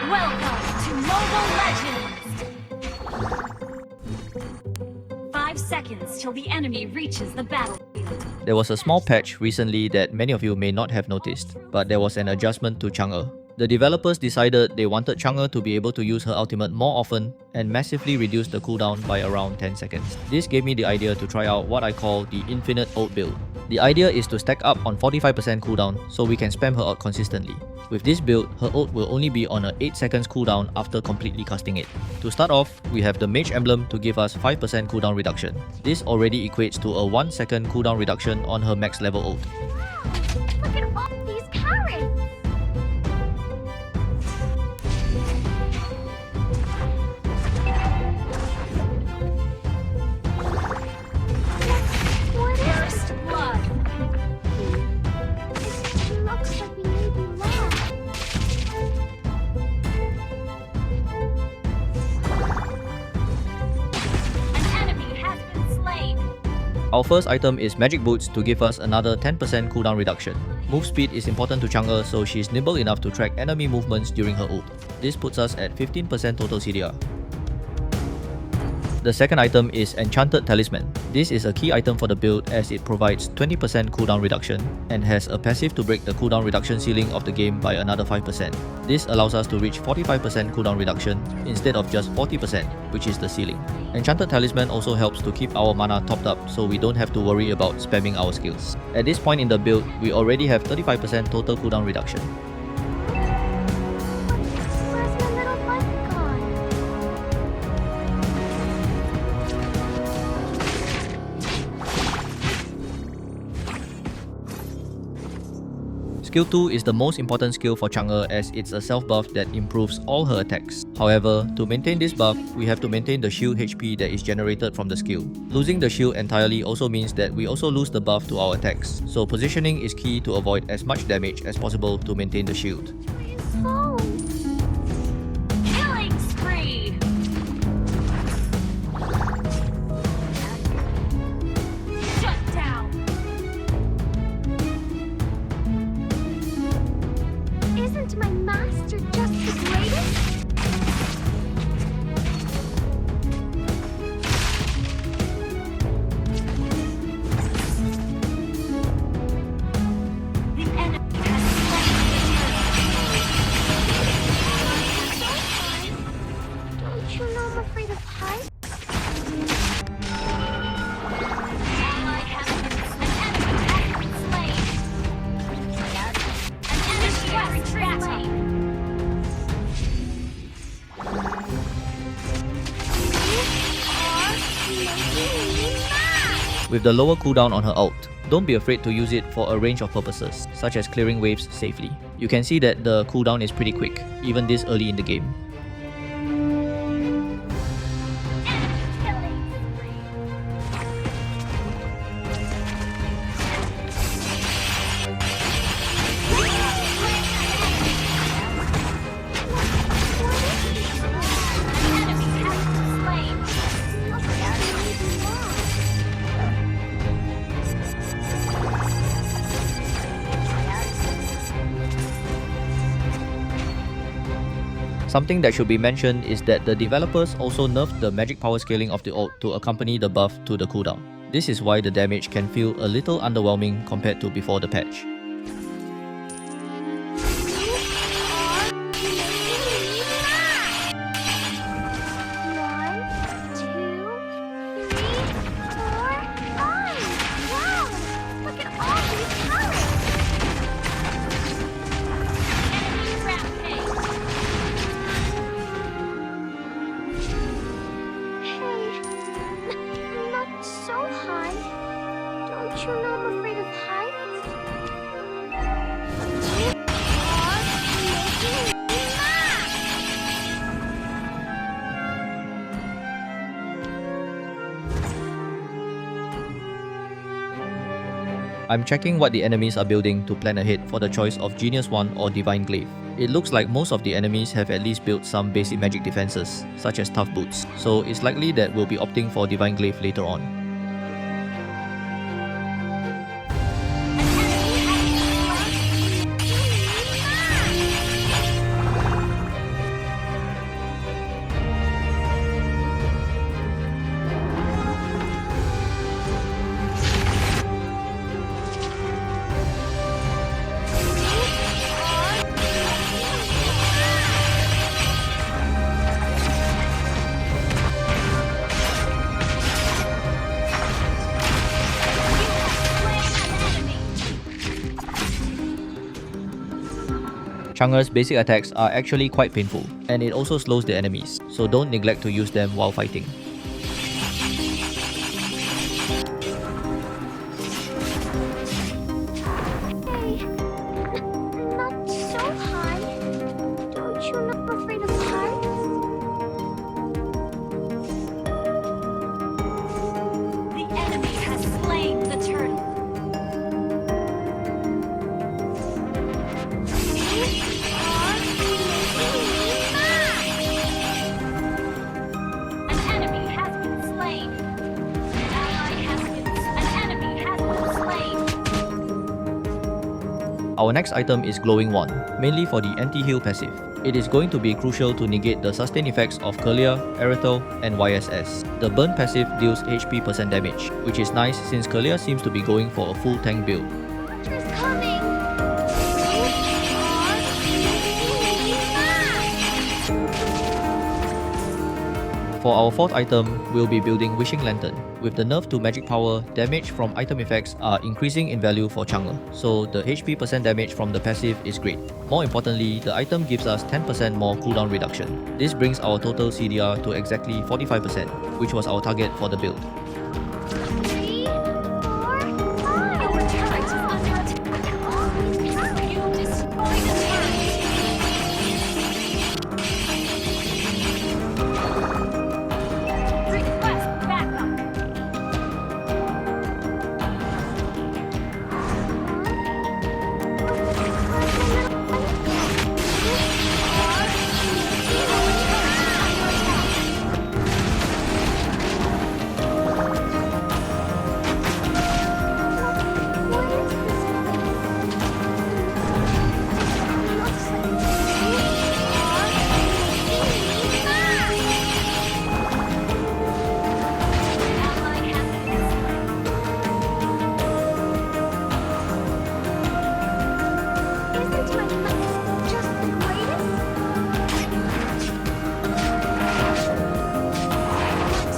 Welcome to Mobile Legends! 5 seconds till the enemy reaches the battlefield. There was a small patch recently that many of you may not have noticed, but there was an adjustment to Chang'e. The developers decided they wanted Chang'e to be able to use her ultimate more often and massively reduce the cooldown by around 10 seconds. This gave me the idea to try out what I call the infinite ult build. The idea is to stack up on 45% cooldown so we can spam her ult consistently. With this build, her ult will only be on a 8 seconds cooldown after completely casting it. To start off, we have the Mage Emblem to give us 5% cooldown reduction. This already equates to a 1 second cooldown reduction on her max level ult. Look at all these carrots! What is First blood? It looks like we may be lost. An enemy has been slain. Our first item is Magic Boots to give us another 10% cooldown reduction. Move speed is important to Chang'e, so she's nimble enough to track enemy movements during her ult. This puts us at 15% total CDR. The second item is Enchanted Talisman. This is a key item for the build as it provides 20% cooldown reduction and has a passive to break the cooldown reduction ceiling of the game by another 5%. This allows us to reach 45% cooldown reduction instead of just 40%, which is the ceiling. Enchanted Talisman also helps to keep our mana topped up so we don't have to worry about spamming our skills. At this point in the build, we already have 35% total cooldown reduction. Where's my little button gone? Skill 2 is the most important skill for Chang'e as it's a self buff that improves all her attacks. However, to maintain this buff, we have to maintain the shield HP that is generated from the skill. Losing the shield entirely also means that we also lose the buff to our attacks, so positioning is key to avoid as much damage as possible to maintain the shield. Oh. Killing spree! Shut down! Isn't my master just the greatest? The enemy has slain. Don't you know I'm afraid of heights? Ally has been slain. An enemy has retreating. You are making me mad! With the lower cooldown on her ult, don't be afraid to use it for a range of purposes, such as clearing waves safely. You can see that the cooldown is pretty quick, even this early in the game. Enemy killing spree. An enemy has been slain. Looks like we may be lost. Something that should be mentioned is that the developers also nerfed the magic power scaling of the ult to accompany the buff to the cooldown. This is why the damage can feel a little underwhelming compared to before the patch. You are making me mad! 1, 2, 3, 4, 5. Wow! Look at all these colors! Enemy rampage! Hey, not so high. Don't you know I'm afraid of heights? You are making me mad! I'm checking what the enemies are building to plan ahead for the choice of Genius 1 or Divine Glaive. It looks like most of the enemies have at least built some basic magic defenses, such as Tough Boots, so it's likely that we'll be opting for Divine Glaive later on. Chang'e's basic attacks are actually quite painful, and it also slows the enemies, so don't neglect to use them while fighting. Hey, not so high. Don't you know I'm afraid of heights? The enemy has slain the turtle. An enemy has been slain. An enemy has been slain. Our next item is Glowing Wand, mainly for the anti-heal passive. It is going to be crucial to negate the sustain effects of 𝗟𝗟𝗡𝗖𝗛𝗔𝗟, and YSS. The burn passive deals HP % damage, which is nice since 𝗟𝗟𝗡𝗖𝗛𝗔𝗟 seems to be going for a full tank build. Winter's coming. For our fourth item, we'll be building Wishing Lantern. With the nerf to magic power, damage from item effects are increasing in value for Chang'e, so the HP % damage from the passive is great. More importantly, the item gives us 10% more cooldown reduction. This brings our total CDR to exactly 45%, which was our target for the build. 3, 4, 5. Your turret is under attack. You destroy the turret. Request backup.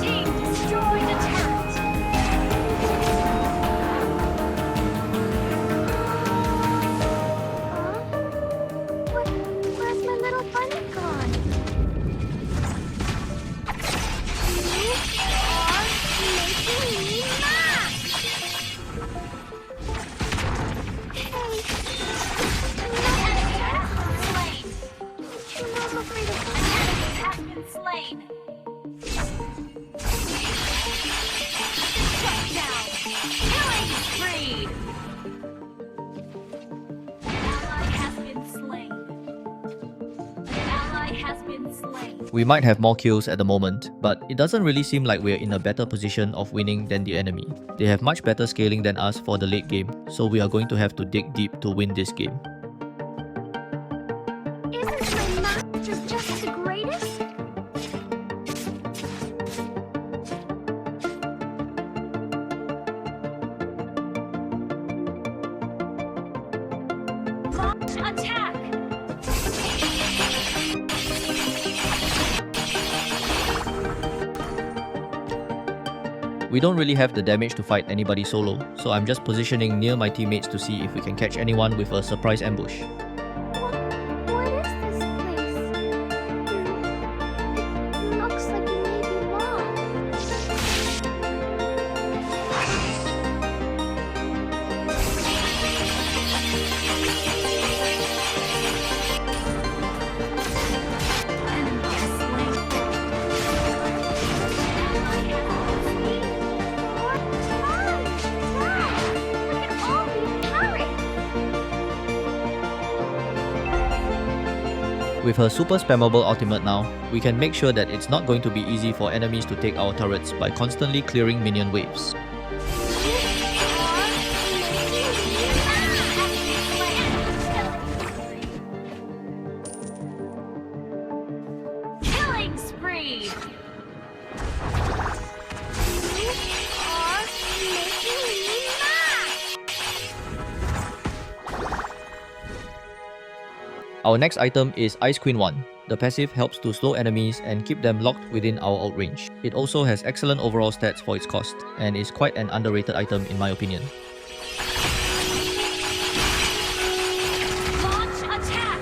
Team destroy the turret. Where's my little bunny gone? You are making me mad! Hey, An enemy has been slain. you know I'm afraid of An enemy has been slain. Shut down. Killing spree. An ally has been slain. An ally has been slain. We might have more kills at the moment, but it doesn't really seem like we're in a better position of winning than the enemy. They have much better scaling than us for the late game, so we are going to have to dig deep to win this game. Isn't my master just the greatest? Launch attack. We don't really have the damage to fight anybody solo, so I'm just positioning near my teammates to see if we can catch anyone with a surprise ambush. What is this place? It looks like we may be lost. Enemy has slain. 3, 4, 5. Wow! Look at all these turrets! With her super spammable ultimate now, we can make sure that it's not going to be easy for enemies to take our turrets by constantly clearing minion waves. Killing spree. You are making me mad! Our next item is Ice Queen 1. The passive helps to slow enemies and keep them locked within our outrange. It also has excellent overall stats for its cost, and is quite an underrated item in my opinion. Launch attack.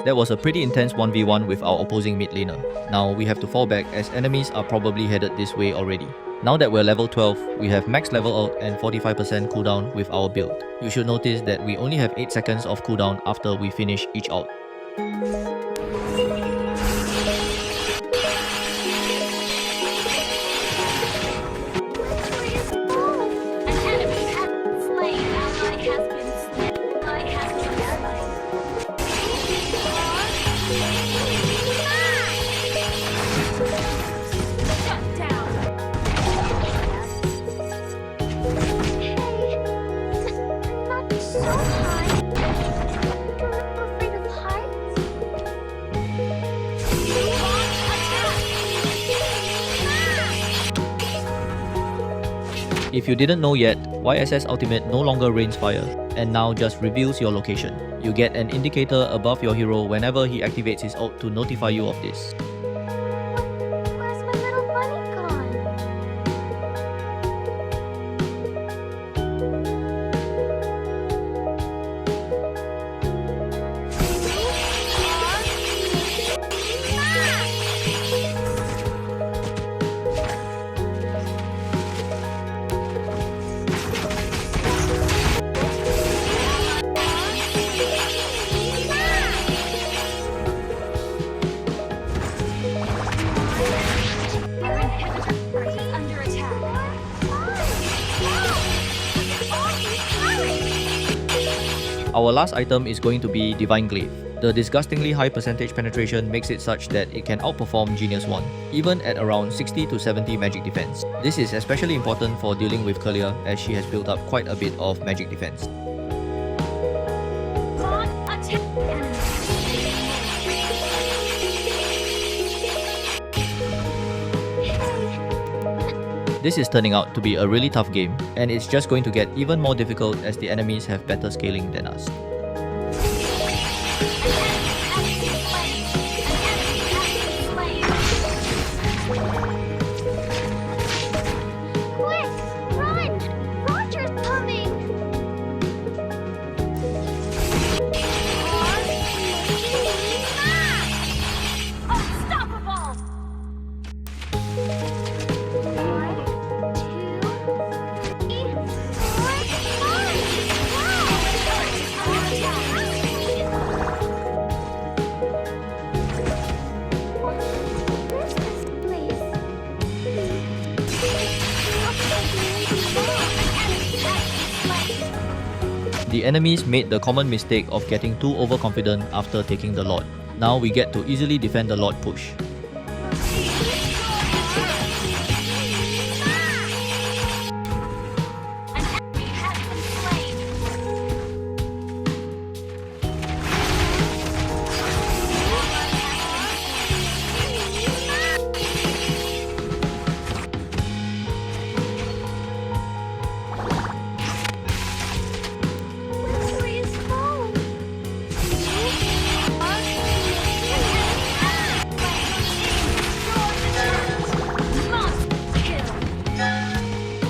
That was a pretty intense 1v1 with our opposing mid laner. Now we have to fall back as enemies are probably headed this way already. Now that we're level 12, we have max level ult and 45% cooldown with our build. You should notice that we only have 8 seconds of cooldown after we finish each ult. If you didn't know yet, YSS Ultimate no longer rains fire, and now just reveals your location. You get an indicator above your hero whenever he activates his ult to notify you of this. Where's my little bunny gone? Our last item is going to be Divine Glaive. The disgustingly high percentage penetration makes it such that it can outperform Genius 1, even at around 60 to 70 magic defense. This is especially important for dealing with 𝗟𝗪 as she has built up quite a bit of magic defense. This is turning out to be a really tough game, and it's just going to get even more difficult as the enemies have better scaling than us. Quick, run! Roger's coming! Unstoppable! The enemies made the common mistake of getting too overconfident after taking the Lord. Now we get to easily defend the Lord push.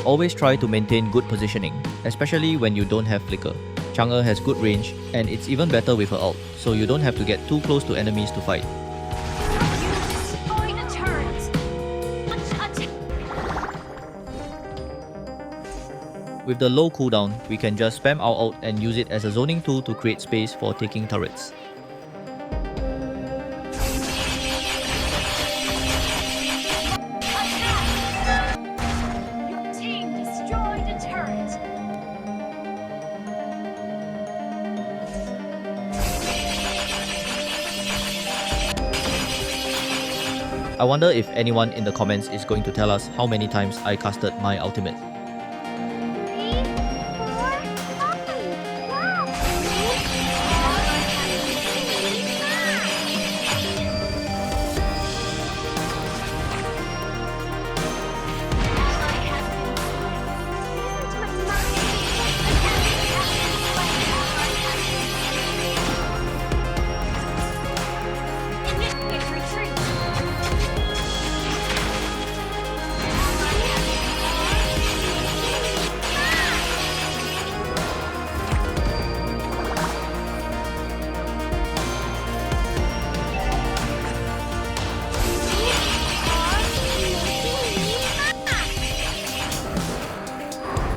Always try to maintain good positioning, especially when you don't have flicker. Chang'e has good range, and it's even better with her ult, so you don't have to get too close to enemies to fight. With the low cooldown, we can just spam our ult and use it as a zoning tool to create space for taking turrets. I wonder if anyone in the comments is going to tell us how many times I casted my ultimate. 3, 4, 5. Wow!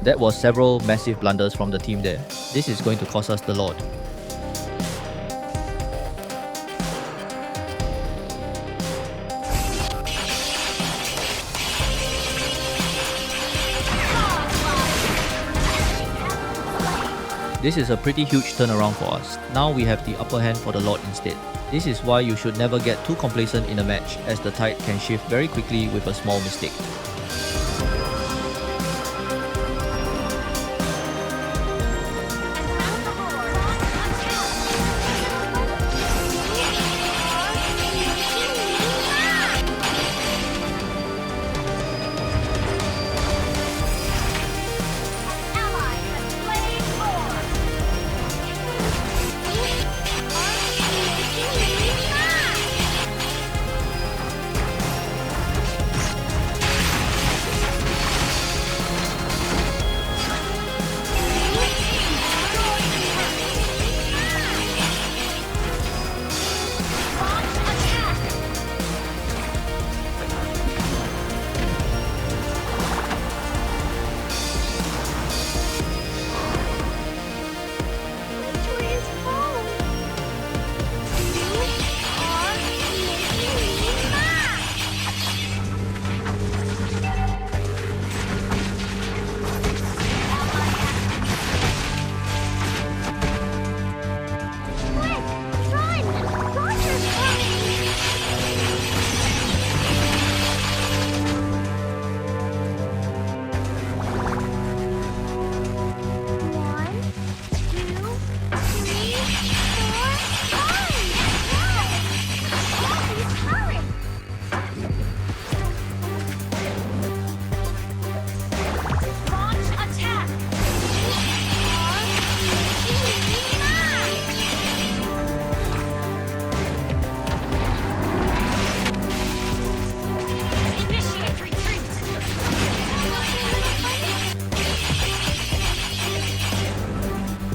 That was several massive blunders from the team there. This is going to cost us the Lord. This is a pretty huge turnaround for us. Now we have the upper hand for the Lord instead. This is why you should never get too complacent in a match, as the tide can shift very quickly with a small mistake.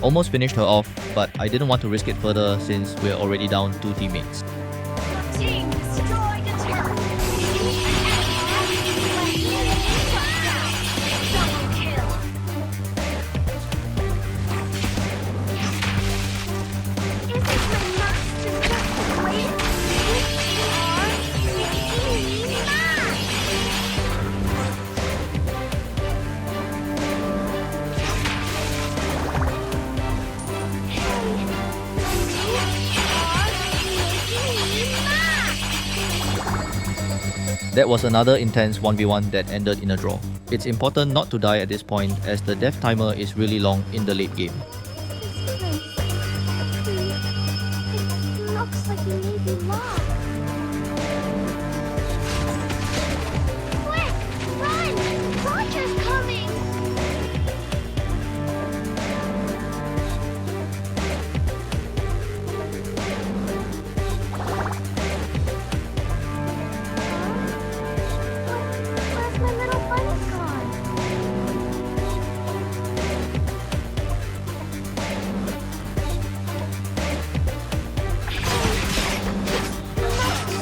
Almost finished her off, but I didn't want to risk it further since we're already down 2 teammates. Team destroyed a turret. Double kill. Isn't my master just the greatest? That was another intense 1v1 that ended in a draw. It's important not to die at this point, as the death timer is really long in the late game. It looks like he may be lost. Quick! Run! Roger's coming! Where's my little bunny gone?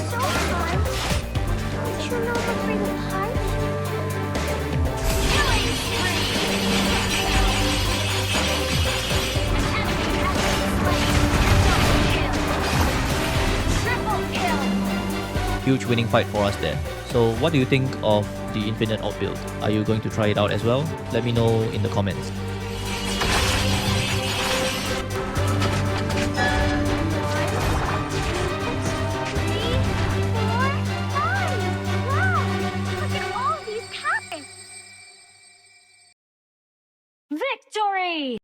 So fun! Don't you know the freedom heart? Killing spree. Double kill. Huge winning fight for us there. So what do you think of the infinite out build? Are you going to try it out as well? Let me know in the comments. Victory!